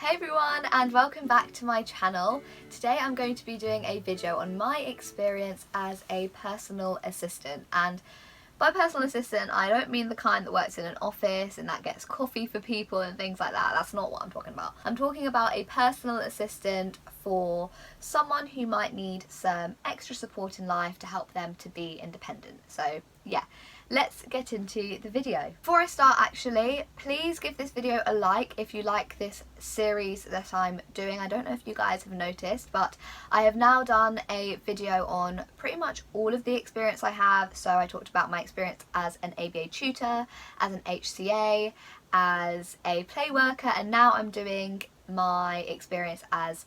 Hey everyone, and welcome back to my channel. Today I'm going to be doing a video on my experience as a personal assistant, and by personal assistant I don't mean the kind that works in an office and that gets coffee for people and things like that. That's not what I'm talking about. I'm talking about a personal assistant for someone who might need some extra support in life to help them to be independent. So yeah, let's get into the video. Before I start, actually, please give this video a like if you like this series that I'm doing. I don't know if you guys have noticed, but I have now done a video on pretty much all of the experience I have. So I talked about my experience as an ABA tutor, as an HCA, as a play worker, and now I'm doing my experience as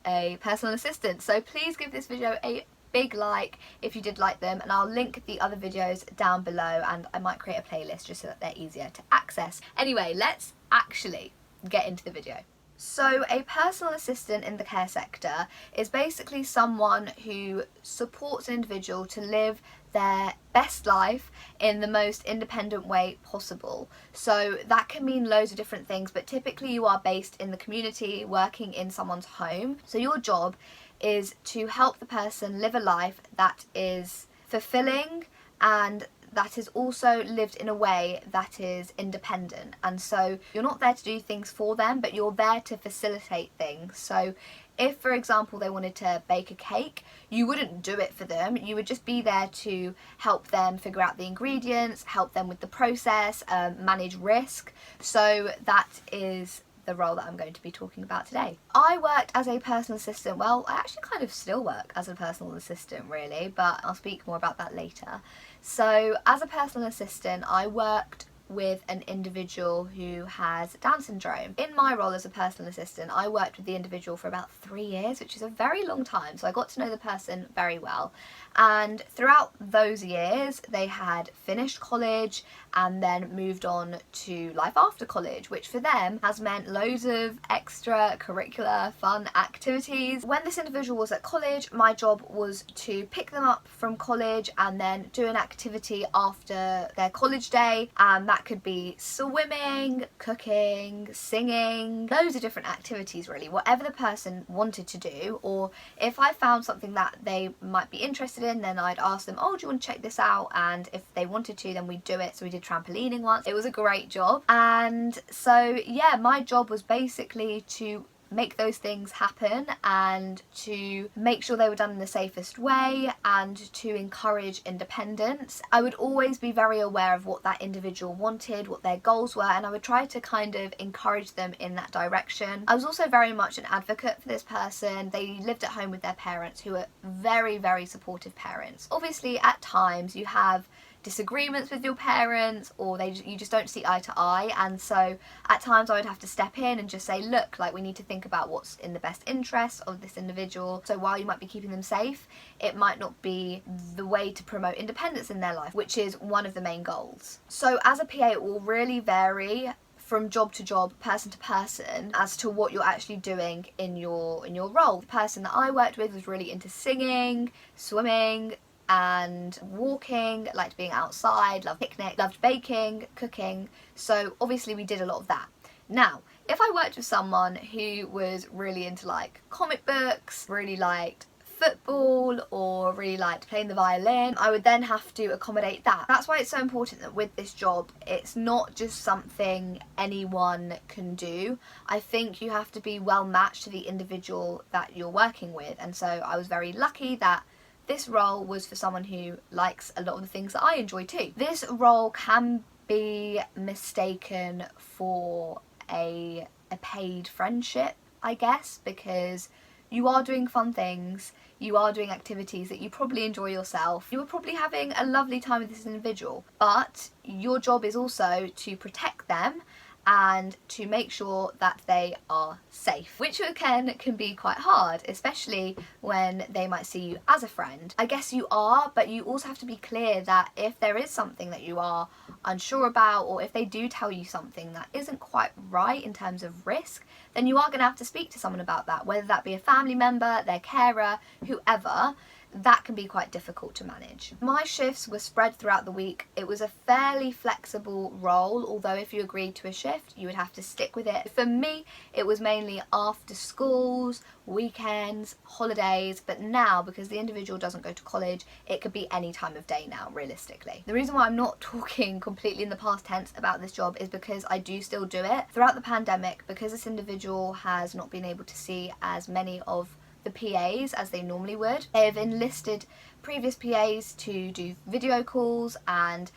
a personal assistant. So please give this video a big like if you did like them, and I'll link the other videos down below, and I might create a playlist just so that they're easier to access. Anyway, let's actually get into the video. So a personal assistant in the care sector is basically someone who supports an individual to live their best life in the most independent way possible. So that can mean loads of different things, but typically you are based in the community, working in someone's home. So your job is to help the person live a life that is fulfilling and that is also lived in a way that is independent. And so you're not there to do things for them, but you're there to facilitate things. So if, for example, they wanted to bake a cake, you wouldn't do it for them. You would just be there to help them figure out the ingredients, help them with the process, manage risk. So that is the role that I'm going to be talking about today. I worked as a personal assistant. Well, I actually kind of still work as a personal assistant really, but I'll speak more about that later. So as a personal assistant, I worked with an individual who has Down syndrome. In my role as a personal assistant, I worked with the individual for about 3 years, which is a very long time, so I got to know the person very well. And throughout those years, they had finished college and then moved on to life after college, which for them has meant loads of extracurricular fun activities. When this individual was at college, my job was to pick them up from college and then do an activity after their college day, and that could be swimming, cooking, singing, loads of different activities really, whatever the person wanted to do. Or if I found something that they might be interested in, then I'd ask them, oh, do you want to check this out? And if they wanted to, then we'd do it. So we did trampolining once. It was a great job. And so yeah, my job was basically to make those things happen and to make sure they were done in the safest way and to encourage independence. I would always be very aware of what that individual wanted, what their goals were, and I would try to kind of encourage them in that direction. I was also very much an advocate for this person. They lived at home with their parents, who were very, very supportive parents. Obviously, at times you have disagreements with your parents, or you just don't see eye to eye, and so at times I would have to step in and just say, look, like, we need to think about what's in the best interest of this individual. So while you might be keeping them safe, it might not be the way to promote independence in their life, which is one of the main goals. So as a PA, it will really vary from job to job, person to person, as to what you're actually doing in your role. The person that I worked with was really into singing, swimming, and walking, liked being outside, loved picnic, loved baking, cooking. So obviously we did a lot of that. Now, if I worked with someone who was really into like comic books, really liked football, or really liked playing the violin, I would then have to accommodate that. That's why it's so important that with this job, it's not just something anyone can do. I think you have to be well matched to the individual that you're working with, and so I was very lucky that this role was for someone who likes a lot of the things that I enjoy too. This role can be mistaken for a paid friendship, I guess, because you are doing fun things, you are doing activities that you probably enjoy yourself, you are probably having a lovely time with this individual, but your job is also to protect them and to make sure that they are safe, which again can be quite hard, especially when they might see you as a friend. I guess you are, but you also have to be clear that if there is something that you are unsure about, or if they do tell you something that isn't quite right in terms of risk, then you are going to have to speak to someone about that, whether that be a family member, their carer, whoever. that can be quite difficult to manage. My shifts were spread throughout the week. It was a fairly flexible role, although if you agreed to a shift, you would have to stick with it. For me, it was mainly after schools, weekends, holidays, but now, because the individual doesn't go to college, it could be any time of day now, realistically. The reason why I'm not talking completely in the past tense about this job is because I do still do it. Throughout the pandemic, because this individual has not been able to see as many of the PAs as they normally would, they have enlisted previous PAs to do video calls and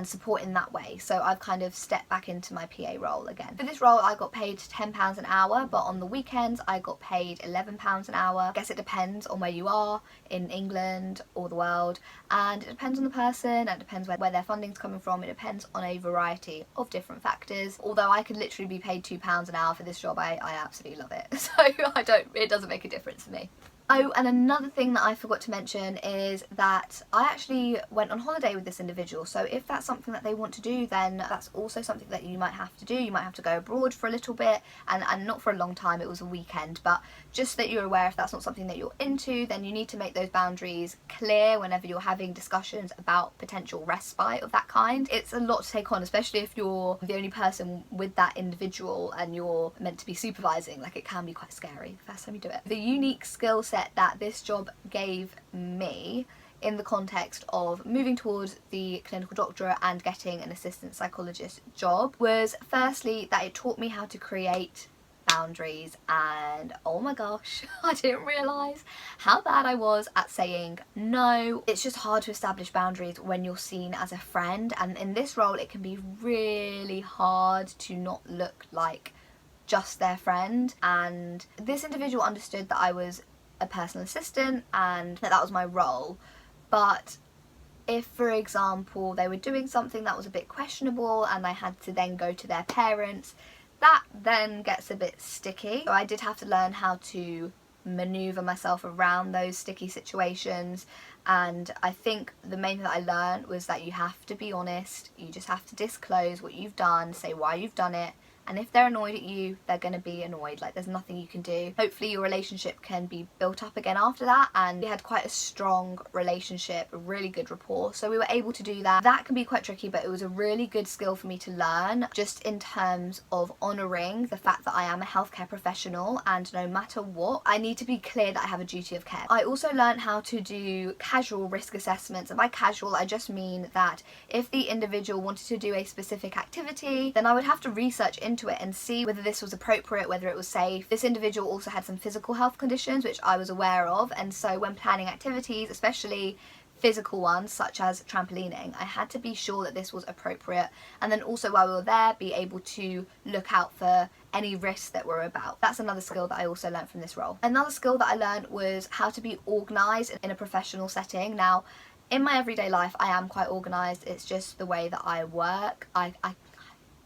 support in that way. So I've kind of stepped back into my PA role again. For this role I got paid £10 an hour, but on the weekends I got paid £11 an hour. I guess it depends on where you are in England or the world, and it depends on the person, and it depends where their funding's coming from. It depends on a variety of different factors. Although I could literally be paid £2 an hour for this job, I absolutely love it. So it doesn't make a difference to me. Oh, and another thing that I forgot to mention is that I actually went on holiday with this individual. So if that's something that they want to do, then that's also something that you might have to do. You might have to go abroad for a little bit, and not for a long time, it was a weekend. But just that you're aware, if that's not something that you're into, then you need to make those boundaries clear whenever you're having discussions about potential respite of that kind. It's a lot to take on, especially if you're the only person with that individual and you're meant to be supervising. Like, it can be quite scary the first time you do it. The unique skill set that this job gave me in the context of moving towards the clinical doctorate and getting an assistant psychologist job was, firstly, that it taught me how to create boundaries. And oh my gosh, I didn't realise how bad I was at saying no. It's just hard to establish boundaries when you're seen as a friend, and in this role it can be really hard to not look like just their friend. And this individual understood that I was a personal assistant and that was my role, but if, for example, they were doing something that was a bit questionable and I had to then go to their parents, that then gets a bit sticky. So I did have to learn how to maneuver myself around those sticky situations, and I think the main thing that I learned was that you have to be honest. You just have to disclose what you've done, say why you've done it, and if they're annoyed at you, they're going to be annoyed. Like, there's nothing you can do. Hopefully your relationship can be built up again after that, and we had quite a strong relationship, a really good rapport, so we were able to do that. That can be quite tricky, but it was a really good skill for me to learn, just in terms of honouring the fact that I am a healthcare professional, and no matter what, I need to be clear that I have a duty of care. I also learned how to do casual risk assessments, and by casual I just mean that if the individual wanted to do a specific activity, then I would have to research into it and see whether this was appropriate, whether it was safe. This individual also had some physical health conditions which I was aware of, and so when planning activities, especially physical ones such as trampolining, I had to be sure that this was appropriate, and then also while we were there be able to look out for any risks that were about. That's another skill that I also learned from this role. Another skill that I learned was how to be organised in a professional setting. Now, in my everyday life I am quite organised, it's just the way that I work. I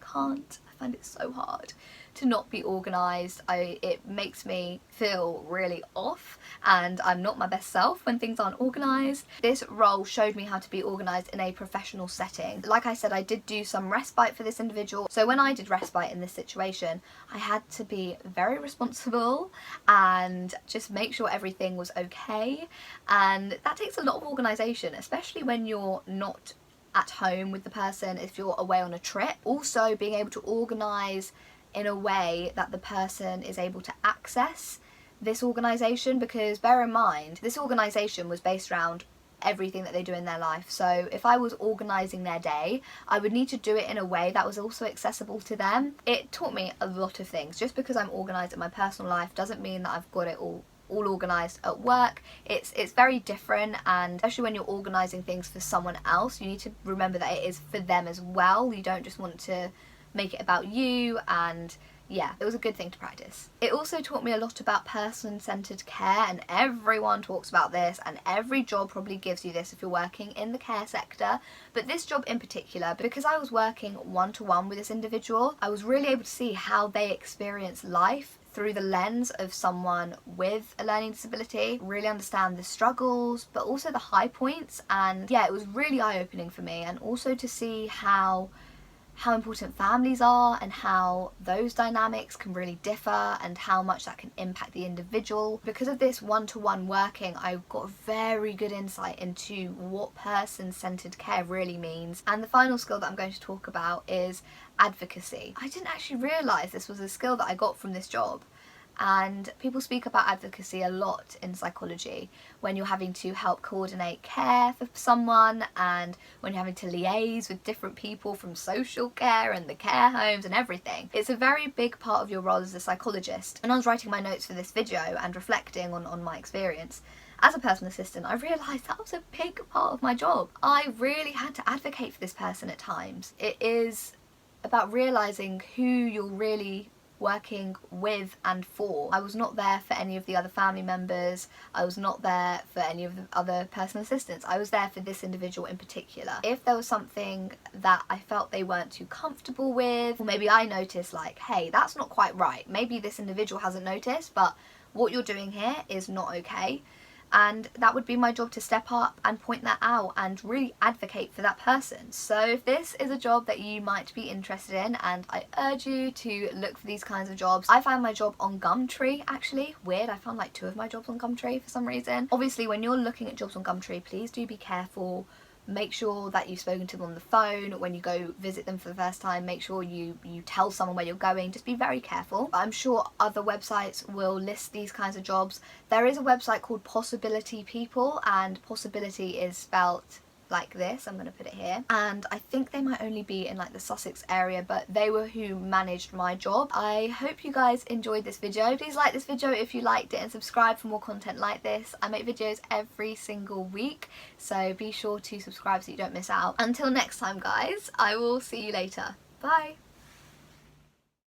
can't. I find it so hard to not be organised. It makes me feel really off, and I'm not my best self when things aren't organised. This role showed me how to be organised in a professional setting. Like I said, I did do some respite for this individual, so when I did respite in this situation, I had to be very responsible and just make sure everything was okay, and that takes a lot of organisation, especially when you're not at home with the person, if you're away on a trip. Also being able to organise in a way that the person is able to access this organisation, because bear in mind this organisation was based around everything that they do in their life. So if I was organising their day, I would need to do it in a way that was also accessible to them. It taught me a lot of things. Just because I'm organised in my personal life doesn't mean that I've got it all organised at work. It's very different, and especially when you're organising things for someone else, you need to remember that it is for them as well. You don't just want to make it about you, and yeah, it was a good thing to practice. It also taught me a lot about person-centered care, and everyone talks about this, and every job probably gives you this if you're working in the care sector, but this job in particular, because I was working one-to-one with this individual, I was really able to see how they experience life through the lens of someone with a learning disability, really understand the struggles but also the high points. And yeah, it was really eye-opening for me, and also to see how how important families are and how those dynamics can really differ and how much that can impact the individual. Because of this one-to-one working, I got very good insight into what person-centered care really means. And the final skill that I'm going to talk about is advocacy. I didn't actually realise this was a skill that I got from this job. And people speak about advocacy a lot in psychology, when you're having to help coordinate care for someone and when you're having to liaise with different people from social care and the care homes and everything. It's a very big part of your role as a psychologist. And I was writing my notes for this video and reflecting on my experience as a personal assistant, I realised that was a big part of my job. I really had to advocate for this person at times. It is about realising who you're really working with and for. I was not there for any of the other family members. I was not there for any of the other personal assistants. I was there for this individual in particular. If there was something that I felt they weren't too comfortable with, or maybe I noticed like, hey, that's not quite right. Maybe this individual hasn't noticed, but what you're doing here is not okay. And that would be my job to step up and point that out and really advocate for that person. So if this is a job that you might be interested in, and I urge you to look for these kinds of jobs. I found my job on Gumtree, actually. Weird, I found like 2 of my jobs on Gumtree for some reason. Obviously, when you're looking at jobs on Gumtree, please do be careful. Make sure that you've spoken to them on the phone. When you go visit them for the first time, make sure you tell someone where you're going. Just be very careful. I'm sure other websites will list these kinds of jobs. There is a website called Possibility People, and possibility is spelt like this. I'm going to put it here, and I think they might only be in like the Sussex area, but they were who managed my job. I hope you guys enjoyed this video. Please like this video if you liked it and subscribe for more content like this. I make videos every single week, so be sure to subscribe so you don't miss out. Until next time guys, I will see you later. Bye.